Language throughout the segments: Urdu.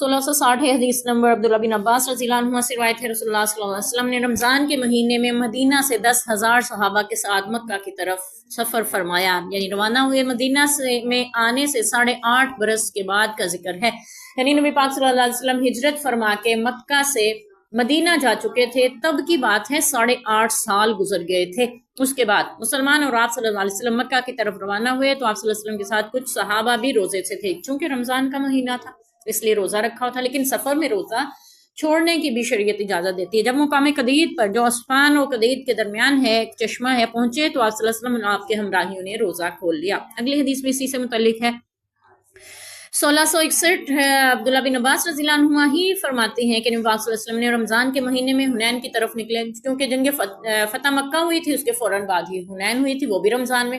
1660 حدیث نمبر عبداللہ بن عباس رضی اللہ عنہ سے روایت ہے رسول اللہ صلی اللہ علیہ وسلم نے رمضان کے مہینے میں مدینہ سے 10,000 صحابہ کے ساتھ مکہ کی طرف سفر فرمایا، یعنی روانہ ہوئے۔ مدینہ میں آنے سے 8.5 برس کے بعد کا ذکر ہے، یعنی نبی پاک صلی اللہ علیہ وسلم ہجرت فرما کے مکہ سے مدینہ جا چکے تھے، تب کی بات ہے 8.5 سال گزر گئے تھے۔ اس کے بعد مسلمان اور آپ صلی اللہ علیہ وسلم مکہ کی طرف روانہ ہوئے تو آپ صلی اللہ علیہ وسلم کے ساتھ کچھ صحابہ بھی روزے سے تھے، چونکہ رمضان کا مہینہ تھا اس لیے روزہ رکھا تھا، لیکن سفر میں روزہ چھوڑنے کی بھی شریعت اجازت دیتی ہے۔ جب مقام قدید پر جو عصفان اور قدید کے درمیان ہے ایک چشمہ ہے پہنچے تو آپ صلی اللہ علیہ وسلم آپ کے ہمراہیوں نے روزہ کھول لیا۔ اگلی حدیث بھی اسی سے متعلق ہے۔ 1661 عبداللہ بن عباس رضی اللہ عنہ ہی فرماتے ہیں کہ نبی پاک صلی اللہ علیہ وسلم نے رمضان کے مہینے میں حنین کی طرف نکلے، کیونکہ جنگ فتح مکہ ہوئی تھی، اس کے فوراً بعد ہی حنین ہوئی تھی، وہ بھی رمضان میں،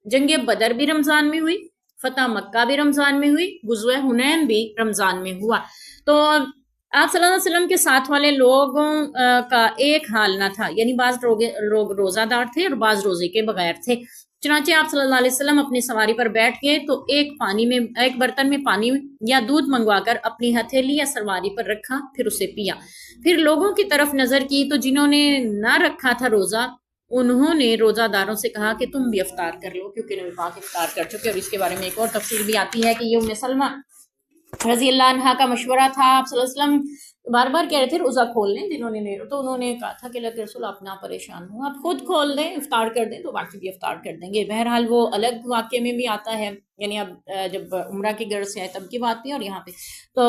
جنگ بدر بھی رمضان میں ہوئی، فتح مکہ بھی رمضان میں ہوئی، غزوہ حنین بھی رمضان میں ہوا۔ تو آپ صلی اللہ علیہ وسلم کے ساتھ والے لوگوں کا ایک حال نہ تھا، یعنی بعض لوگ روزہ دار تھے اور بعض روزے کے بغیر تھے۔ چنانچہ آپ صلی اللہ علیہ وسلم اپنی سواری پر بیٹھ گئے تو ایک برتن میں پانی یا دودھ منگوا کر اپنی ہتھیلی یا سواری پر رکھا، پھر اسے پیا۔ پھر لوگوں کی طرف نظر کی تو جنہوں نے نہ رکھا تھا روزہ، انہوں نے روزہ داروں سے کہا کہ تم بھی افطار کر لو، کیونکہ نبی پاک افطار کر چکے۔ اور اس کے بارے میں ایک اور تفصیل بھی آتی ہے کہ یہ ام سلمہ رضی اللہ عنہا کا مشورہ تھا، آپ صلی اللہ علیہ وسلم بار بار کہہ رہے تھے روزہ کھول لیں، جنہوں نے نہیں، تو انہوں نے کہا تھا کہ اللہ کے رسول آپ نہ پریشان ہوں، آپ خود کھول دیں، افطار کر دیں، تو باقی بھی افطار کر دیں گے۔ بہرحال وہ الگ واقعے میں بھی آتا ہے، یعنی اب جب عمرہ کی غرض سے آئے تب کی بات نہیں، اور یہاں پہ تو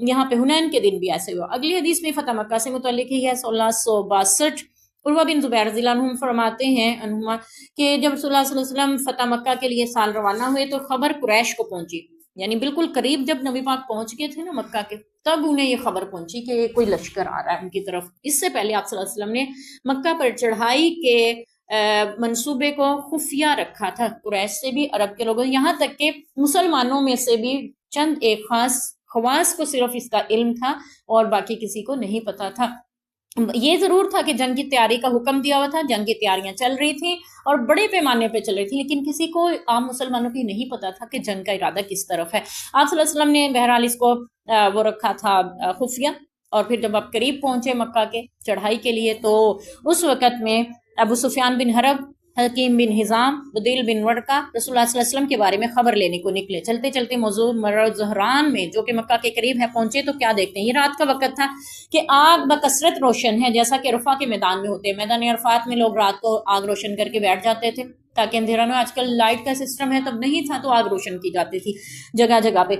یہاں پہ حنین کے دن بھی ایسے ہوا۔ اگلی حدیث میں فتح مکہ سے متعلق ہی ہے، 1662 عروہ بن زبیر رضی اللہ عنہ فرماتے ہیں کہ جب رسول اللہ صلی اللہ علیہ وسلم فتح مکہ کے لیے سال روانہ ہوئے تو خبر قریش کو پہنچی، یعنی بالکل قریب جب نبی پاک پہنچ گئے تھے نا مکہ کے، تب انہیں یہ خبر پہنچی کہ کوئی لشکر آ رہا ہے ان کی طرف۔ اس سے پہلے آپ صلی اللہ علیہ وسلم نے مکہ پر چڑھائی کے منصوبے کو خفیہ رکھا تھا، قریش سے بھی، عرب کے لوگوں، یہاں تک کہ مسلمانوں میں سے بھی چند ایک خواص کو صرف اس کا علم تھا اور باقی کسی کو نہیں پتا تھا۔ یہ ضرور تھا کہ جنگ کی تیاری کا حکم دیا ہوا تھا، جنگ کی تیاریاں چل رہی تھیں اور بڑے پیمانے پہ چل رہی تھی، لیکن کسی کو عام مسلمانوں کو نہیں پتا تھا کہ جنگ کا ارادہ کس طرف ہے۔ آپ صلی اللہ علیہ وسلم نے بہرحال اس کو وہ رکھا تھا خفیہ، اور پھر جب آپ قریب پہنچے مکہ کے چڑھائی کے لیے تو اس وقت میں ابو سفیان بن حرب، حکیم بن حزام، بدیل بن ورقہ رسول اللہ صلی اللہ علیہ وسلم کے بارے میں خبر لینے کو نکلے۔ چلتے چلتے موضوع مرو زہران میں جو کہ مکہ کے قریب ہے پہنچے تو کیا دیکھتے ہیں، یہ رات کا وقت تھا کہ آگ بکثرت روشن ہے، جیسا کہ عرفہ کے میدان میں ہوتے ہیں۔ میدان عرفات میں لوگ رات کو آگ روشن کر کے بیٹھ جاتے تھے تاکہ اندھیرا نہ ہو۔ آج کل لائٹ کا سسٹم ہے، تب نہیں تھا تو آگ روشن کی جاتی تھی جگہ جگہ پہ۔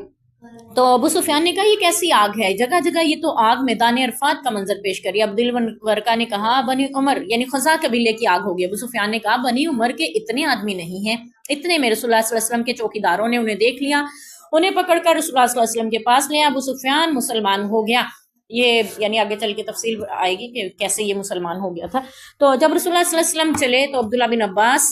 تو ابو سفیان نے کہا یہ کیسی آگ ہے، جگہ جگہ یہ تو آگ میدان عرفات کا منظر پیش کری۔ عبدل ورقہ نے کہا بنی عمر، یعنی خزاع قبیلے کی آگ ہوگی۔ ابو سفیان نے کہا بنی عمر کے اتنے آدمی نہیں ہیں، اتنے میں رسول اللہ صلی اللہ علیہ وسلم کے چوکیداروں نے انہیں دیکھ لیا، انہیں پکڑ کر رسول اللہ صلی اللہ علیہ وسلم کے پاس لیا۔ ابو سفیان مسلمان ہو گیا، یہ یعنی آگے چل کے تفصیل آئے گی کہ کیسے یہ مسلمان ہو گیا تھا۔ تو جب رسول اللہ صلی اللہ علیہ وسلم چلے تو عبداللہ بن عباس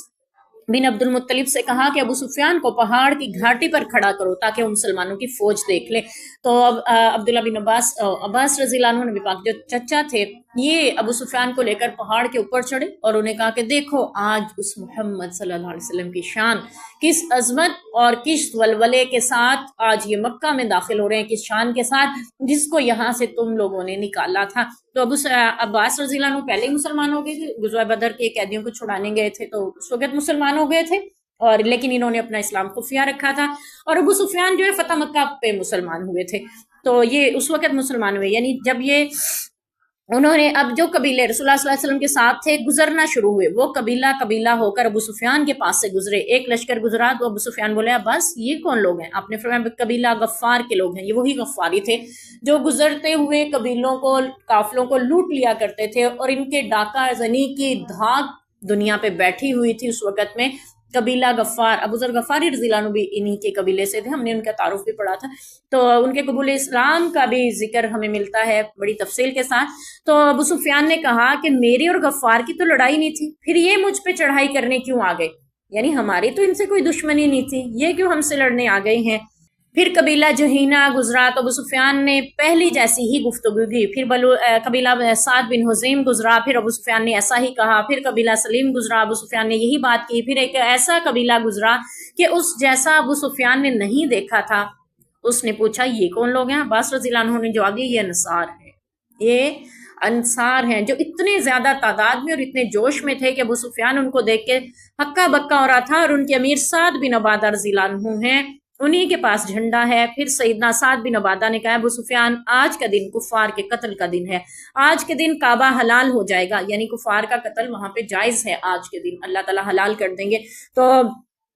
بن عبد المطلب سے کہا کہ ابو سفیان کو پہاڑ کی گھاٹی پر کھڑا کرو تاکہ وہ مسلمانوں کی فوج دیکھ لے۔ تو عبداللہ بن عباس رضی اللہ عنہ نبی پاک جو چچا تھے، یہ ابو سفیان کو لے کر پہاڑ کے اوپر چڑھے اور انہیں کہا کہ دیکھو آج اس محمد صلی اللہ علیہ وسلم کی شان، کس عظمت اور کس ولولے کے ساتھ آج یہ مکہ میں داخل ہو رہے ہیں، کس شان کے ساتھ، جس کو یہاں سے تم لوگوں نے نکالا تھا۔ تو ابو عباس رضی اللہ عنہ پہلے ہی مسلمان ہو گئے تھے، غزوہ بدر کے قیدیوں کو چھڑانے گئے تھے تو اس وقت مسلمان ہو گئے تھے، اور لیکن انہوں نے اپنا اسلام خفیہ رکھا تھا۔ اور ابو سفیان جو ہے فتح مکہ پہ مسلمان ہوئے تھے، تو یہ اس وقت مسلمان ہوئے، یعنی جب یہ انہوں نے اب جو قبیلے رسول اللہ صلی اللہ علیہ وسلم کے ساتھ تھے گزرنا شروع ہوئے، وہ قبیلہ ہو کر ابو سفیان کے پاس سے گزرے۔ ایک لشکر گزرا تو ابو سفیان بولے بس یہ کون لوگ ہیں؟ آپ نے فرمایا قبیلہ غفار کے لوگ ہیں، یہ وہی غفاری تھے جو گزرتے ہوئے قبیلوں کو، قافلوں کو لوٹ لیا کرتے تھے، اور ان کے ڈاکہ زنی کی دھاک دنیا پہ بیٹھی ہوئی تھی اس وقت میں قبیلہ غفار۔ ابو ذر غفاری رضی اللہ عنہ بھی انہی کے قبیلے سے تھے، ہم نے ان کا تعارف بھی پڑھا تھا، تو ان کے قبول اسلام کا بھی ذکر ہمیں ملتا ہے بڑی تفصیل کے ساتھ۔ تو ابو سفیان نے کہا کہ میری اور غفار کی تو لڑائی نہیں تھی، پھر یہ مجھ پہ چڑھائی کرنے کیوں آ گئے؟ یعنی ہماری تو ان سے کوئی دشمنی نہیں تھی، یہ کیوں ہم سے لڑنے آ گئے ہیں؟ پھر قبیلہ جہینہ گزرا تو ابو سفیان نے پہلی جیسی ہی گفتگو کی۔ پھر قبیلہ سعد بن حزیم گزرا، پھر ابو سفیان نے ایسا ہی کہا۔ پھر قبیلہ سلیم گزرا، ابو سفیان نے یہی بات کی۔ پھر ایک ایسا قبیلہ گزرا کہ اس جیسا ابو سفیان نے نہیں دیکھا تھا، اس نے پوچھا یہ کون لوگ ہیں؟ عباس رضی اللہ عنہ نے جواب دیا یہ انصار ہیں، یہ انصار ہیں، جو اتنے زیادہ تعداد میں اور اتنے جوش میں تھے کہ ابو سفیان ان کو دیکھ کے ہکا بکا ہو رہا تھا، اور ان کے امیر سعد بن عبادہ رضی اللہ عنہ ہیں، انہی کے پاس جھنڈا ہے۔ پھر سیدنا سعد بن عبادہ نے کہا ابو سفیان آج کا دن کفار کے قتل کا دن ہے، آج کے دن کعبہ حلال ہو جائے گا، یعنی کفار کا قتل وہاں پہ جائز ہے، آج کے دن اللہ تعالیٰ حلال کر دیں گے۔ تو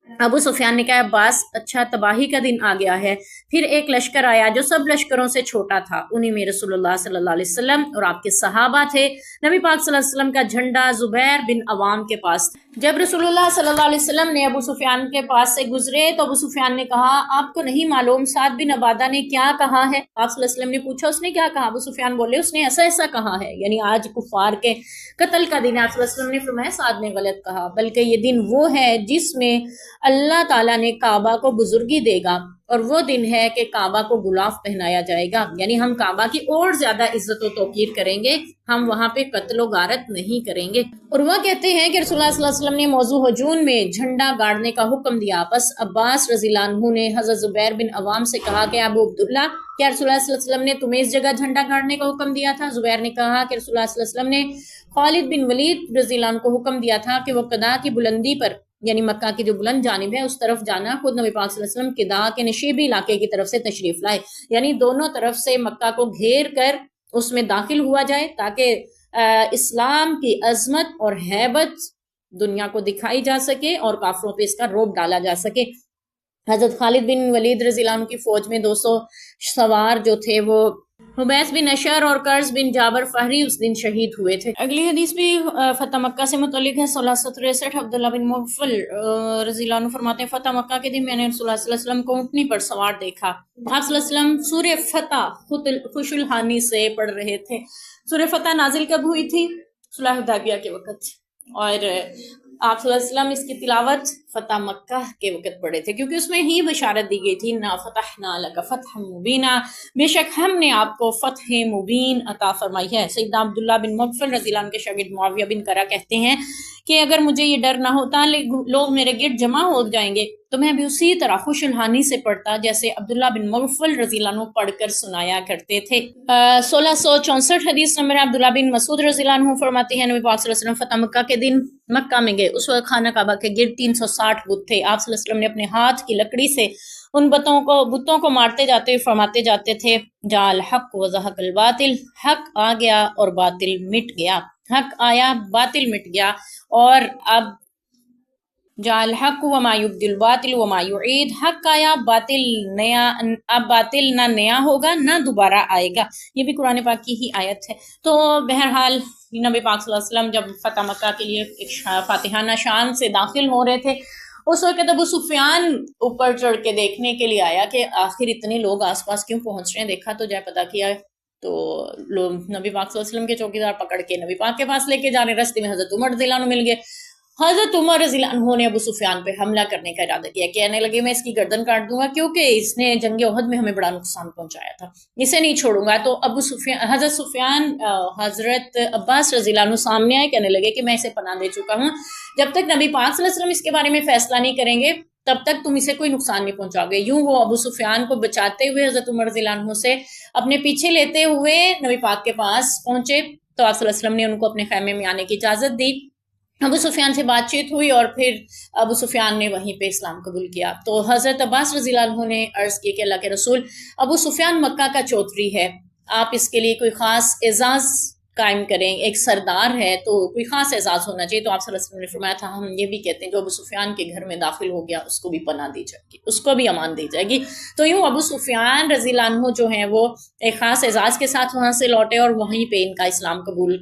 ابو سفیان نے کہا عباس اچھا تباہی کا دن آ گیا ہے۔ پھر ایک لشکر آیا جو سب لشکروں سے چھوٹا تھا، انہی میں رسول اللہ صلی اللہ علیہ وسلم اور آپ کے صحابہ تھے۔ نبی پاک صلی اللہ علیہ وسلم کا جھنڈا زبیر بن عوام کے پاس تھا۔ جب رسول اللہ صلی اللہ علیہ وسلم نے ابو سفیان کے پاس سے گزرے تو ابو سفیان نے کہا آپ کو نہیں معلوم سعد بن عبادہ نے کیا کہا ہے؟ آپ صلی اللہ علیہ وسلم نے پوچھا اس نے کیا کہا؟ ابو سفیان بولے اس نے ایسا ایسا کہا ہے، یعنی آج کفار کے قتل کا دن ہے۔ آپ صلی اللہ علیہ وسلم نے فرمایا سعد نے غلط کہا، بلکہ یہ دن وہ ہے جس میں اللہ تعالیٰ نے کعبہ کو بزرگی دے گا، اور وہ دن ہے کہ کعبہ کو غلاف پہنایا جائے گا، یعنی ہم کعبہ کی اور زیادہ عزت و توقیر کریں گے، ہم وہاں پہ قتل و غارت نہیں کریں گے۔ اور وہ کہتے ہیں کہ رسول اللہ صلی اللہ علیہ وسلم نے موضوع ہجون میں جھنڈا گاڑنے کا حکم دیا، بس عباس رضی اللہ عنہ نے حضرت زبیر بن عوام سے کہا کہ ابو عبداللہ کیا رسول اللہ صلی اللہ علیہ وسلم نے تمہیں اس جگہ جھنڈا گاڑنے کا حکم دیا تھا؟ زبیر نے کہا کہ رسول اللہ صلی اللہ علیہ وسلم نے خالد بن ولید رضی اللہ عنہ کو حکم دیا تھا کہ وہ قدا کی بلندی پر، یعنی مکہ کی جو بلند جانب ہے اس طرف جانا، خود نبی پاک صلی اللہ علیہ وسلم قدا کے نشیبی علاقے کی طرف سے تشریف لائے، یعنی دونوں طرف سے مکہ کو گھیر کر اس میں داخل ہوا جائے تاکہ اسلام کی عظمت اور ہیبت دنیا کو دکھائی جا سکے اور کافروں پہ اس کا رعب ڈالا جا سکے۔ حضرت خالد بن ولید رضی اللہ عنہ کی فوج میں 200 سوار جو تھے وہ حبیس بن نشر اور قرض بن جابر فہری اس دن شہید ہوئے تھے۔ اگلی حدیث بھی فتح مکہ سے متعلق ہے۔ 1663 عبداللہ بن مغفل رضی اللہ عنہ فرماتے ہیں فتح مکہ کے دن میں نے رسول اللہ صلی اللہ علیہ وسلم کو اونٹنی پر سوار دیکھا، آپ صلی اللہ علیہ وسلم سورہ فتح خوش الحانی سے پڑھ رہے تھے۔ سورہ فتح نازل کب ہوئی تھی؟ صلح حدیبیہ کے وقت، اور آپ صلی اللہ علیہ وسلم اس کی تلاوت فتح مکہ کے وقت پڑھے تھے، کیونکہ اس میں ہی بشارت دی گئی تھی نا فتحنا لک فتح مبینہ، بے شک ہم نے آپ کو فتح مبین عطا فرمائی ہے۔ سیدنا عبداللہ بن مغفل رضی اللہ عنہ کے شاگرد معاویہ بن کرہ کہتے ہیں کہ اگر مجھے یہ ڈر نہ ہوتا لوگ میرے گرد جمع ہو جائیں گے تو میں بھی اسی طرح خوش الحانی سے پڑھتا جیسے عبداللہ بن مغفل رضی اللہ عنہ پڑھ کر سنایا کرتے تھے۔ 1664 حدیث نمبر عبداللہ بن مسعود رضی اللہ عنہ فرماتے ہیں نبی پاک صلی اللہ علیہ وسلم فتح مکہ کے دن مکہ میں گئے، اس وقت خانہ کعبہ کے گرد 360 بت تھے۔ آپ صلی اللہ علیہ وسلم نے اپنے ہاتھ کی لکڑی سے ان بتوں کو مارتے جاتے ہوئے فرماتے جاتے تھے جاء الحق وزہق الباطل، حق آ گیا اور باطل مٹ گیا، حق آیا باطل مٹ گیا، اور اب جاء الحق وما یبدی الباطل وما یعید، حق آیا باطل نیا، اب باطل نہ نیا ہوگا نہ دوبارہ آئے گا۔ یہ بھی قرآن پاک کی ہی آیت ہے۔ تو بہرحال نبی پاک صلی اللہ علیہ وسلم جب فتح مکہ کے لیے ایک فاتحانہ شان سے داخل ہو رہے تھے، اس وقت ابو سفیان اوپر چڑھ کے دیکھنے کے لیے آیا کہ آخر اتنے لوگ آس پاس کیوں پہنچ رہے ہیں، دیکھا تو جائے پتہ کیا تو لوگ نبی پاک صلی اللہ علیہ وسلم کے چوکیدار پکڑ کے نبی پاک کے پاس لے کے جا رہے، رستے میں حضرت عمر رضی اللہ عنہ مل گئے۔ حضرت عمر رضی اللہ عنہ نے ابو سفیان پہ حملہ کرنے کا ارادہ کیا، کہنے لگے میں اس کی گردن کاٹ دوں گا کیونکہ اس نے جنگ احد میں ہمیں بڑا نقصان پہنچایا تھا، اسے نہیں چھوڑوں گا۔ تو حضرت عباس رضی اللہ عنہ سامنے آئے، کہنے لگے کہ میں اسے پناہ دے چکا ہوں، جب تک نبی پاک صلی اللہ علیہ وسلم اس کے بارے میں فیصلہ نہیں کریں گے تب تک تم اسے کوئی نقصان نہیں پہنچاؤ گے۔ یوں وہ ابو سفیان کو بچاتے ہوئے حضرت عمر رضی اللہ عنہ سے اپنے پیچھے لیتے ہوئے نبی پاک کے پاس پہنچے، تو آپ صلی اللہ علیہ وسلم نے ان کو اپنے خیمے میں آنے کی اجازت دی، ابو سفیان سے بات چیت ہوئی اور پھر ابو سفیان نے وہیں پہ اسلام قبول کیا۔ تو حضرت عباس رضی اللہ عنہ نے عرض کی کہ اللہ کے رسول ابو سفیان مکہ کا چودھری ہے، آپ اس کے لیے کوئی خاص اعزاز قائم کریں، ایک سردار ہے تو کوئی خاص اعزاز ہونا چاہیے۔ تو آپ صلی اللہ علیہ وسلم نے فرمایا تھا ہم یہ بھی کہتے ہیں جو ابو سفیان کے گھر میں داخل ہو گیا اس کو بھی پناہ دی جائے گی، اس کو بھی امان دی جائے گی۔ تو یوں ابو سفیان رضی اللہ عنہ جو ہیں وہ ایک خاص اعزاز کے ساتھ وہاں سے لوٹے اور وہیں پہ ان کا اسلام قبول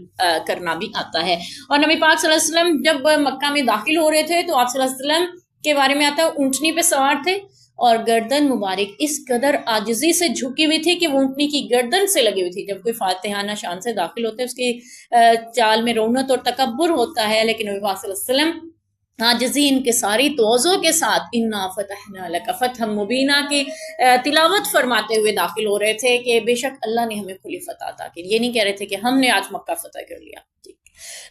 کرنا بھی آتا ہے۔ اور نبی پاک صلی اللہ علیہ وسلم جب مکہ میں داخل ہو رہے تھے تو آپ صلی اللہ علیہ وسلم کے بارے میں آتا ہے اونٹنی پہ سوار تھے اور گردن مبارک اس قدر عاجزی سے جھکی ہوئی تھی کہ وہ اونٹنی کی گردن سے لگی ہوئی تھی۔ جب کوئی فاتحانہ شان سے داخل ہوتا ہے اس کی چال میں رونت اور تکبر ہوتا ہے، لیکن نبی پاک صلی اللہ علیہ وسلم عاجزی انکساری تواضع کے ساتھ انا فتحنا لک فتحا مبینہ کی تلاوت فرماتے ہوئے داخل ہو رہے تھے کہ بے شک اللہ نے ہمیں کھلی فتح عطا کی۔ یہ نہیں کہہ رہے تھے کہ ہم نے آج مکہ فتح کر لیا۔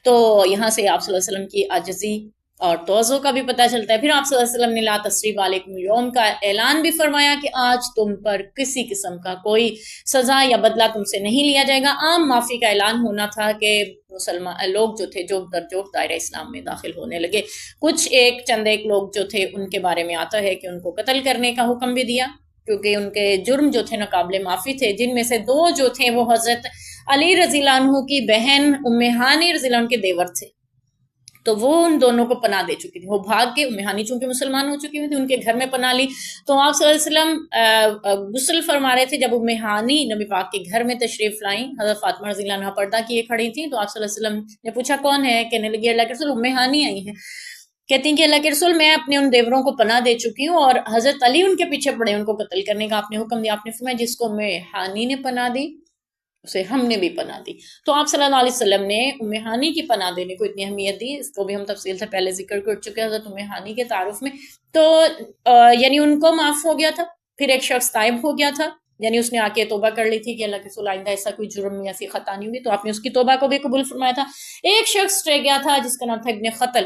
تو یہاں سے آپ صلی اللہ علیہ وسلم کی عاجزی اور توزع کا بھی پتہ چلتا ہے۔ پھر آپ صلی اللہ علیہ وسلم نے لا تسریب علیکم اليوم کا اعلان بھی فرمایا کہ آج تم پر کسی قسم کا کوئی سزا یا بدلہ تم سے نہیں لیا جائے گا۔ عام معافی کا اعلان ہونا تھا کہ مسلمان لوگ جو تھے جو دائرہ اسلام میں داخل ہونے لگے، کچھ چند ایک لوگ جو تھے ان کے بارے میں آتا ہے کہ ان کو قتل کرنے کا حکم بھی دیا، کیونکہ ان کے جرم جو تھے ناقابل معافی تھے، جن میں سے 2 جو تھے وہ حضرت علی رضی اللہ عنہ کی بہن ام ہانی رضی اللہ عنہ کے دیور تھے، تو وہ ان دونوں کو پناہ دے چکی تھی۔ وہ بھاگ کے، ام ہانی چونکہ مسلمان ہو چکی ہوئی تھی، ان کے گھر میں پناہ لی۔ تو آپ صلی اللہ علیہ وسلم غسل فرما رہے تھے جب ام ہانی نبی پاک کے گھر میں تشریف لائیں، حضرت فاطمہ رضی اللہ عنہ پردہ کیے کھڑی تھیں، تو آپ صلی اللہ علیہ وسلم نے پوچھا کون ہے؟ کہنے لگی اللہ کے رسول ام ہانی آئی ہیں۔ کہتی ہیں کہ اللہ کے رسول میں اپنے ان دیوروں کو پناہ دے چکی ہوں اور حضرت علی ان کے پیچھے پڑے، ان کو قتل کرنے کا آپ نے حکم دیا۔ آپ نے فرمایا جس کو ام ہانی نے پناہ دی اسے ہم نے بھی پناہ دی۔ تو آپ صلی اللہ علیہ وسلم نے ام ہانی کی پناہ دینے کو اتنی اہمیت دی، اس کو بھی ہم تفصیل سے پہلے ذکر کر چکے ہیں حضرت ام ہانی کے تعارف میں۔ تو یعنی ان کو معاف ہو گیا تھا۔ پھر ایک شخص تائب ہو گیا تھا، یعنی اس نے آ کے توبہ کر لی تھی کہ اللہ کے رسول آئندہ ایسا کوئی جرم یا ایسی خطا نہیں ہوگی، تو آپ نے اس کی توبہ کو بھی قبول فرمایا تھا۔ ایک شخص رہ گیا تھا جس کا نام تھا ابن خطل،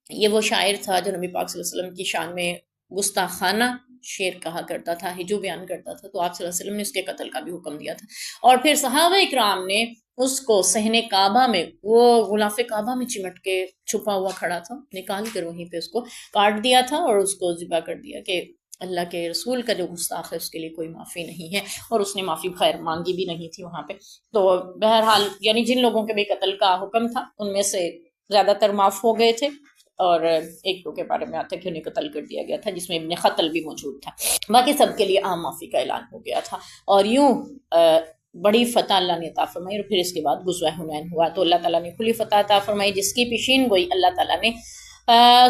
یہ وہ شاعر تھا جو نبی پاک صلی اللہ علیہ وسلم کی شان میں گستاخانہ شعر کہا کرتا تھا، ہجو بیان کرتا تھا، تو آپ صلی اللہ علیہ وسلم نے اس کے قتل کا بھی حکم دیا تھا۔ اور پھر صحابہ اکرام نے اس کو صحن کعبہ میں، وہ غلاف کعبہ میں چمٹ کے چھپا ہوا کھڑا تھا، نکال کر وہیں پہ اس کو کاٹ دیا تھا اور اس کو ذبح کر دیا کہ اللہ کے رسول کا جو گستاخ ہے اس کے لیے کوئی معافی نہیں ہے، اور اس نے معافی خیر مانگی بھی نہیں تھی وہاں پہ۔ تو بہرحال یعنی جن لوگوں کے بھی قتل کا حکم تھا ان میں سے زیادہ تر معاف ہو گئے تھے، اور ایک دو کے بارے میں آتا ہے کہ انہیں قتل کر دیا گیا تھا جس میں ابن خطل بھی موجود تھا، باقی سب کے لیے عام معافی کا اعلان ہو گیا تھا۔ اور یوں بڑی فتح اللہ نے عطا فرمائی، اور پھر اس کے بعد غزوہ حنین ہوا تو اللہ تعالیٰ نے کھلی فتح عطا فرمائی، جس کی پیشین گوئی اللہ تعالیٰ نے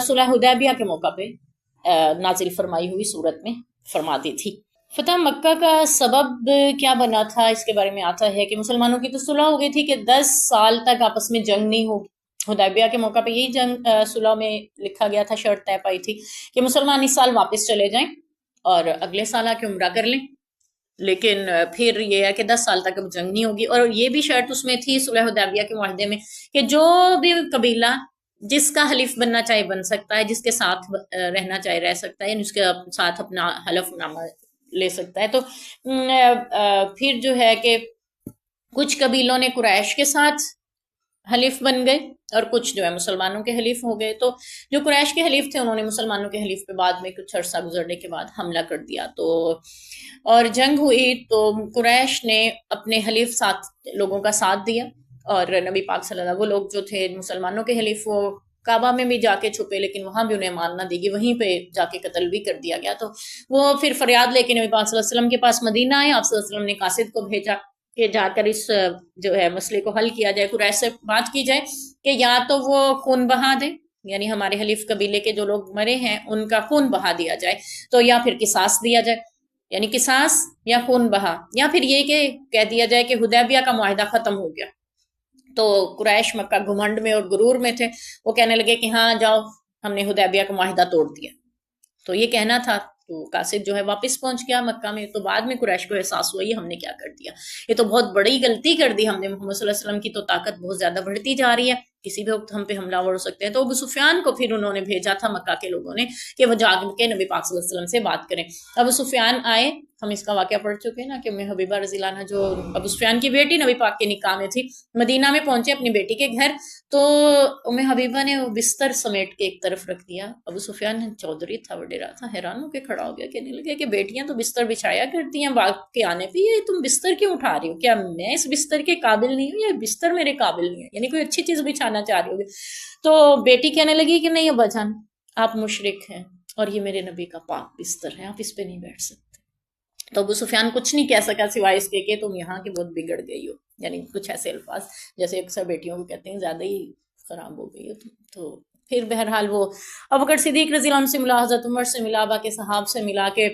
صلح حدیبیہ کے موقع پہ نازل فرمائی ہوئی صورت میں فرما دی تھی۔ فتح مکہ کا سبب کیا بنا تھا اس کے بارے میں آتا ہے کہ مسلمانوں کی تو صلح ہو گئی تھی کہ 10 سال تک آپس میں جنگ نہیں ہوگی۔ حدیبیہ کے موقع پہ یہی جنگ صلح میں لکھا گیا تھا، شرط طے پائی تھی کہ مسلمان اس سال واپس چلے جائیں اور اگلے سال آ کے عمرہ کر لیں، لیکن پھر یہ ہے کہ 10 سال تک اب جنگ نہیں ہوگی۔ اور یہ بھی شرط اس میں تھی صلح حدیبیہ کے معاہدے میں کہ جو بھی قبیلہ جس کا حلیف بننا چاہے بن سکتا ہے، جس کے ساتھ رہنا چاہے رہ سکتا ہے، یعنی اس کے ساتھ اپنا حلف نامہ لے سکتا ہے۔ تو پھر جو ہے کہ کچھ قبیلوں نے قریش کے ساتھ حلیف بن گئے اور کچھ جو ہے مسلمانوں کے حلیف ہو گئے۔ تو جو قریش کے حلیف تھے انہوں نے مسلمانوں کے حلیف پہ بعد میں کچھ عرصہ گزرنے کے بعد حملہ کر دیا، تو اور جنگ ہوئی تو قریش نے اپنے حلیف لوگوں کا ساتھ دیا، اور نبی پاک صلی اللہ علیہ وسلم، وہ لوگ جو تھے مسلمانوں کے حلیف وہ کعبہ میں بھی جا کے چھپے، لیکن وہاں بھی انہیں مان نہ دی گئی، وہیں پہ جا کے قتل بھی کر دیا گیا۔ تو وہ پھر فریاد لے کے نبی پاک صلی اللہ علیہ وسلم کے پاس مدینہ آئے، آپ صلی اللہ علیہ وسلم نے قاصد کو بھیجا کہ جا کر اس جو ہے مسئلے کو حل کیا جائے، قریش سے بات کی جائے کہ یا تو وہ خون بہا دیں، یعنی ہمارے حلیف قبیلے کے جو لوگ مرے ہیں ان کا خون بہا دیا جائے، تو یا پھر قصاص دیا جائے، یعنی قصاص یا خون بہا، یا پھر یہ کہ کہہ دیا جائے کہ حدیبیہ کا معاہدہ ختم ہو گیا۔ تو قریش مکہ گھمنڈ میں اور غرور میں تھے، وہ کہنے لگے کہ ہاں جاؤ ہم نے حدیبیہ کا معاہدہ توڑ دیا، تو یہ کہنا تھا۔ تو قاصد جو ہے واپس پہنچ گیا مکہ میں، تو بعد میں قریش کو احساس ہوا یہ ہم نے کیا کر دیا، یہ تو بہت بڑی غلطی کر دی ہم نے، محمد صلی اللہ علیہ وسلم کی تو طاقت بہت زیادہ بڑھتی جا رہی ہے، کسی بھی وقت ہم پہ حملہ آور ہو سکتے ہیں۔ تو ابو سفیان کو پھر انہوں نے بھیجا تھا مکہ کے لوگوں نے کہ وہ جا کے نبی پاک صلی اللہ علیہ وسلم سے بات کریں۔ ابو سفیان آئے، ہم اس کا واقعہ پڑھ چکے نا کہ ام حبیبہ رضی اللہ عنہ جو ابو سفیان کی بیٹی نبی پاک کے نکاح میں تھی، مدینہ میں پہنچے اپنی بیٹی کے گھر، تو ام حبیبہ نے وہ بستر سمیٹ کے ایک طرف رکھ دیا۔ ابو سفیان چودھری تھا، وڈیرا تھا، حیران ہو کے کھڑا ہو گیا، کہنے لگے کہ بیٹیاں تو بستر بچھایا کرتی ہیں باغ کے آنے پہ، یہ تم بستر کیوں اٹھا رہی ہو؟ کیا میں اس بستر کے قابل نہیں ہوں یا بستر میرے قابل نہیں ہے؟ یعنی کوئی اچھی چیز بچھانا چاہ رہی ہوگی۔ تو بیٹی کہنے لگی کہ نہیں ابا جان، آپ مشرک ہیں اور یہ میرے نبی کا پاک بستر ہے، آپ اس پہ نہیں بیٹھ سکتے۔ تو ابو سفیان کچھ نہیں کہہ سکا سوائے اس کے کہ تم یہاں کی بہت بگڑ گئی ہو، یعنی کچھ ایسے الفاظ جیسے اکثر بیٹیوں کو کہتے ہیں زیادہ ہی خراب ہو گئی ہو تم۔ تو پھر بہرحال وہ ابوبکر صدیق رضی اللہ عنہ سے ملا، حضرت عمر سے ملا، باقی صحاب سے ملا کہ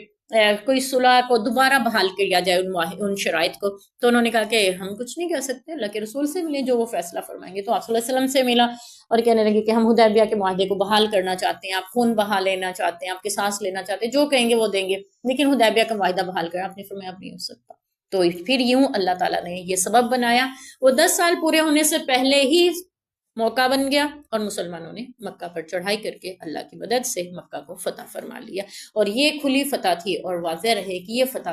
کوئی صلح کو دوبارہ بحال کیا جائے ان شرائط کو۔ تو انہوں نے کہا کہ ہم کچھ نہیں کہہ سکتے، اللہ کے رسول سے ملیں جو وہ فیصلہ فرمائیں گے۔ تو آپ صلی اللہ علیہ وسلم سے ملا اور کہنے لگے کہ ہم حدیبیہ کے معاہدے کو بحال کرنا چاہتے ہیں، آپ خون بہا لینا چاہتے ہیں، آپ قصاص لینا چاہتے ہیں، جو کہیں گے وہ دیں گے، لیکن حدیبیہ کا معاہدہ بحال کرنا۔ آپ نے فرمایا اب نہیں ہو سکتا۔ تو پھر یوں اللہ تعالیٰ نے یہ سبب بنایا، وہ 10 سال پورے ہونے سے پہلے ہی موقع بن گیا اور مسلمانوں نے مکہ پر چڑھائی کر کے اللہ کی مدد سے مکہ کو فتح فرما لیا، اور یہ کھلی فتح تھی، اور واضح رہے کہ یہ فتح